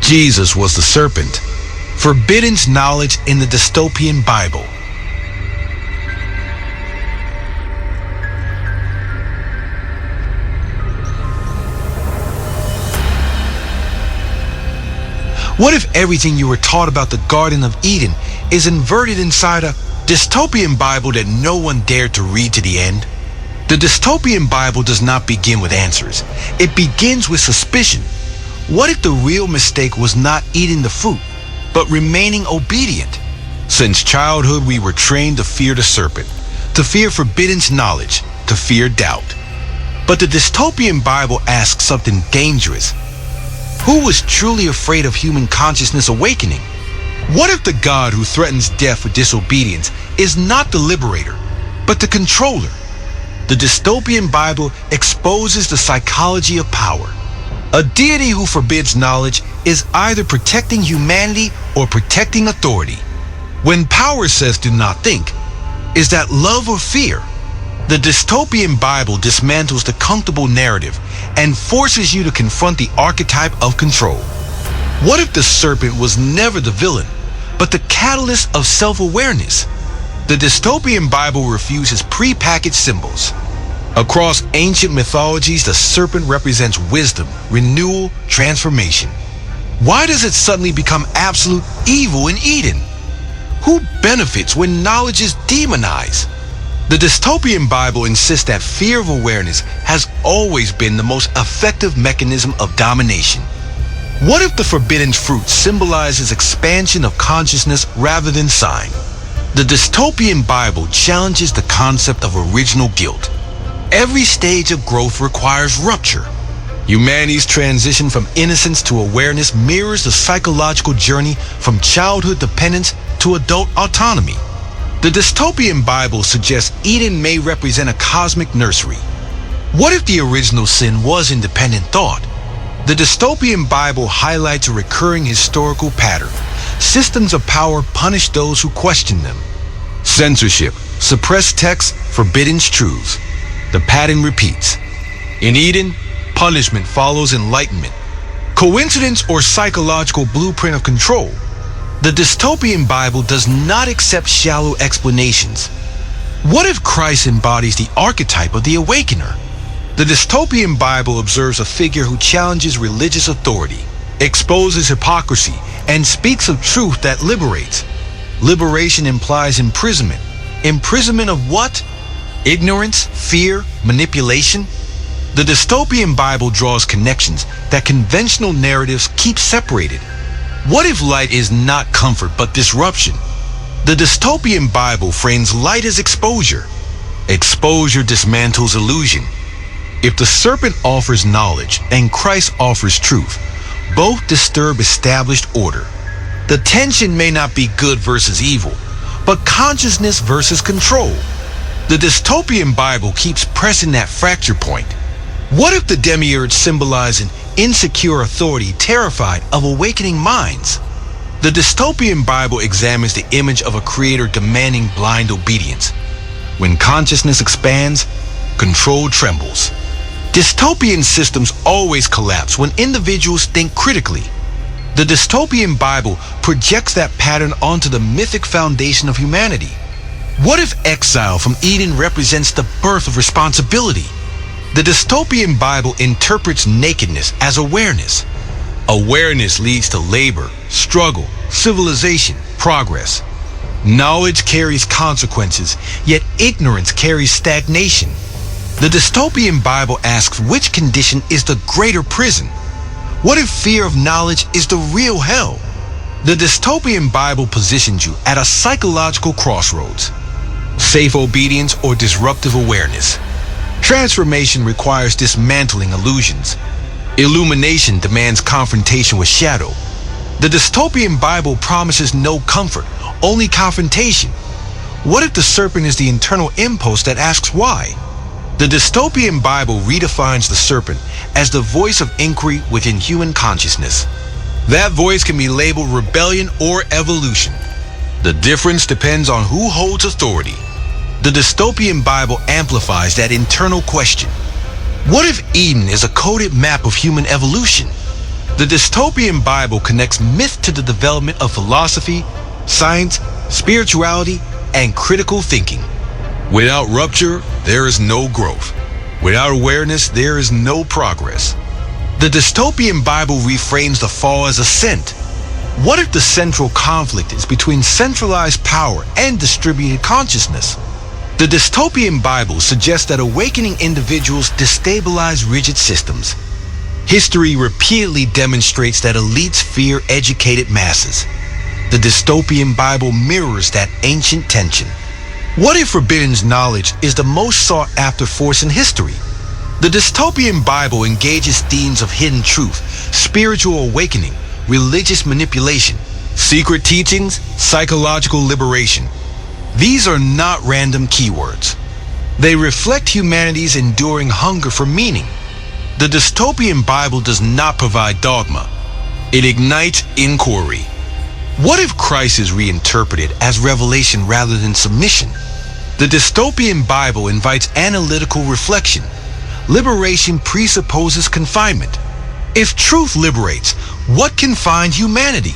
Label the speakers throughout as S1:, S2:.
S1: Jesus was the serpent. Forbidden knowledge in the dystopian Bible. What if everything you were taught about the Garden of Eden is inverted inside a dystopian Bible that no one dared to read to the end? The dystopian Bible does not begin with answers. It begins with suspicion. What if the real mistake was not eating the fruit, but remaining obedient? Since childhood, we were trained to fear the serpent, to fear forbidden knowledge, to fear doubt. But the dystopian Bible asks something dangerous. Who was truly afraid of human consciousness awakening? What if the God who threatens death with disobedience is not the liberator, but the controller? The dystopian Bible exposes the psychology of power. A deity who forbids knowledge is either protecting humanity or protecting authority. When power says do not think, is that love or fear? The dystopian Bible dismantles the comfortable narrative and forces you to confront the archetype of control. What if the serpent was never the villain, but the catalyst of self-awareness? The dystopian Bible refuses pre-packaged symbols. Across ancient mythologies, the serpent represents wisdom, renewal, transformation. Why does it suddenly become absolute evil in Eden? Who benefits when knowledge is demonized? The dystopian Bible insists that fear of awareness has always been the most effective mechanism of domination. What if the forbidden fruit symbolizes expansion of consciousness rather than sign? The dystopian Bible challenges the concept of original guilt. Every stage of growth requires rupture. Humanity's transition from innocence to awareness mirrors the psychological journey from childhood dependence to adult autonomy. The dystopian Bible suggests Eden may represent a cosmic nursery. What if the original sin was independent thought? The dystopian Bible highlights a recurring historical pattern. Systems of power punish those who question them. Censorship, suppressed texts, forbidden truths. The pattern repeats. In Eden, punishment follows enlightenment. Coincidence or psychological blueprint of control? The dystopian Bible does not accept shallow explanations. What if Christ embodies the archetype of the awakener? The dystopian Bible observes a figure who challenges religious authority, exposes hypocrisy, and speaks of truth that liberates. Liberation implies imprisonment. Imprisonment of what? Ignorance, fear, manipulation? The dystopian Bible draws connections that conventional narratives keep separated. What if light is not comfort but disruption? The dystopian Bible frames light as exposure. Exposure dismantles illusion. If the serpent offers knowledge and Christ offers truth, both disturb established order. The tension may not be good versus evil, but consciousness versus control. The dystopian Bible keeps pressing that fracture point. What if the demiurge symbolized an insecure authority terrified of awakening minds? The dystopian Bible examines the image of a creator demanding blind obedience. When consciousness expands, control trembles. Dystopian systems always collapse when individuals think critically. The dystopian Bible projects that pattern onto the mythic foundation of humanity. What if exile from Eden represents the birth of responsibility? The dystopian Bible interprets nakedness as awareness. Awareness leads to labor, struggle, civilization, progress. Knowledge carries consequences, yet ignorance carries stagnation. The dystopian Bible asks which condition is the greater prison? What if fear of knowledge is the real hell? The dystopian Bible positions you at a psychological crossroads. Safe obedience or disruptive awareness? Transformation requires dismantling illusions. Illumination demands confrontation with shadow. The dystopian Bible promises no comfort, only confrontation. What if the serpent is the internal impulse that asks why? The dystopian Bible redefines the serpent as the voice of inquiry within human consciousness. That voice can be labeled rebellion or evolution. The difference depends on who holds authority. The dystopian Bible amplifies that internal question. What if Eden is a coded map of human evolution? The dystopian Bible connects myth to the development of philosophy, science, spirituality, and critical thinking. Without rupture, there is no growth. Without awareness, there is no progress. The dystopian Bible reframes the fall as ascent. What if the central conflict is between centralized power and distributed consciousness? The dystopian Bible suggests that awakening individuals destabilize rigid systems. History repeatedly demonstrates that elites fear educated masses. The dystopian Bible mirrors that ancient tension. What if forbidden knowledge is the most sought-after force in history? The dystopian Bible engages themes of hidden truth, spiritual awakening, religious manipulation, secret teachings, psychological liberation. These are not random keywords. They reflect humanity's enduring hunger for meaning. The dystopian Bible does not provide dogma. It ignites inquiry. What if Christ is reinterpreted as revelation rather than submission? The dystopian Bible invites analytical reflection. Liberation presupposes confinement. If truth liberates, what confines humanity?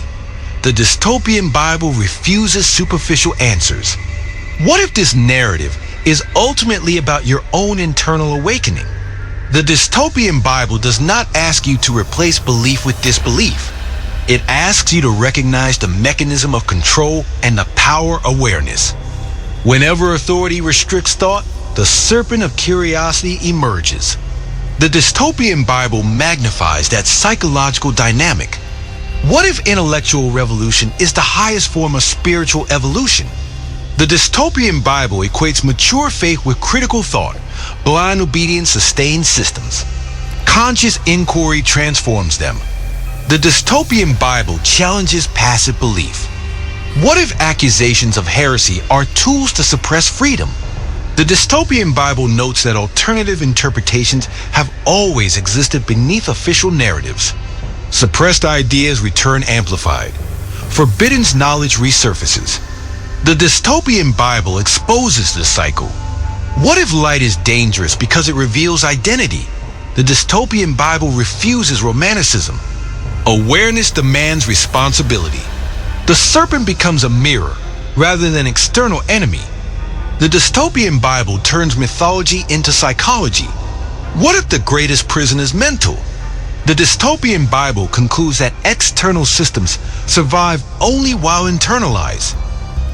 S1: The dystopian Bible refuses superficial answers. What if this narrative is ultimately about your own internal awakening? The dystopian Bible does not ask you to replace belief with disbelief. It asks you to recognize the mechanism of control and the power awareness. Whenever authority restricts thought, the serpent of curiosity emerges. The dystopian Bible magnifies that psychological dynamic. What if intellectual revolution is the highest form of spiritual evolution? The dystopian Bible equates mature faith with critical thought. Blind obedience sustains systems. Conscious inquiry transforms them. The dystopian Bible challenges passive belief. What if accusations of heresy are tools to suppress freedom? The dystopian Bible notes that alternative interpretations have always existed beneath official narratives. Suppressed ideas return amplified. Forbidden knowledge resurfaces. The dystopian Bible exposes this cycle. What if light is dangerous because it reveals identity? The dystopian Bible refuses romanticism. Awareness demands responsibility. The serpent becomes a mirror rather than an external enemy. The dystopian Bible turns mythology into psychology. What if the greatest prison is mental? The dystopian Bible concludes that external systems survive only while internalized.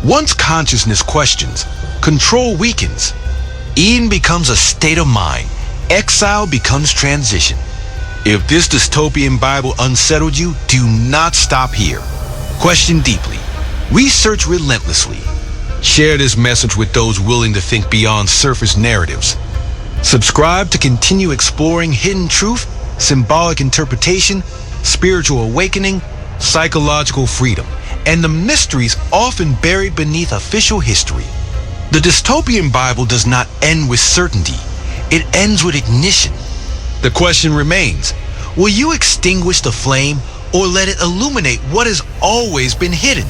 S1: Once consciousness questions, control weakens. Eden becomes a state of mind. Exile becomes transition. If this dystopian Bible unsettled you, do not stop here. Question deeply. Research relentlessly. Share this message with those willing to think beyond surface narratives. Subscribe to continue exploring hidden truth, symbolic interpretation, spiritual awakening, psychological freedom, and the mysteries often buried beneath official history. The dystopian Bible does not end with certainty. It ends with ignition. The question remains, will you extinguish the flame or let it illuminate what has always been hidden?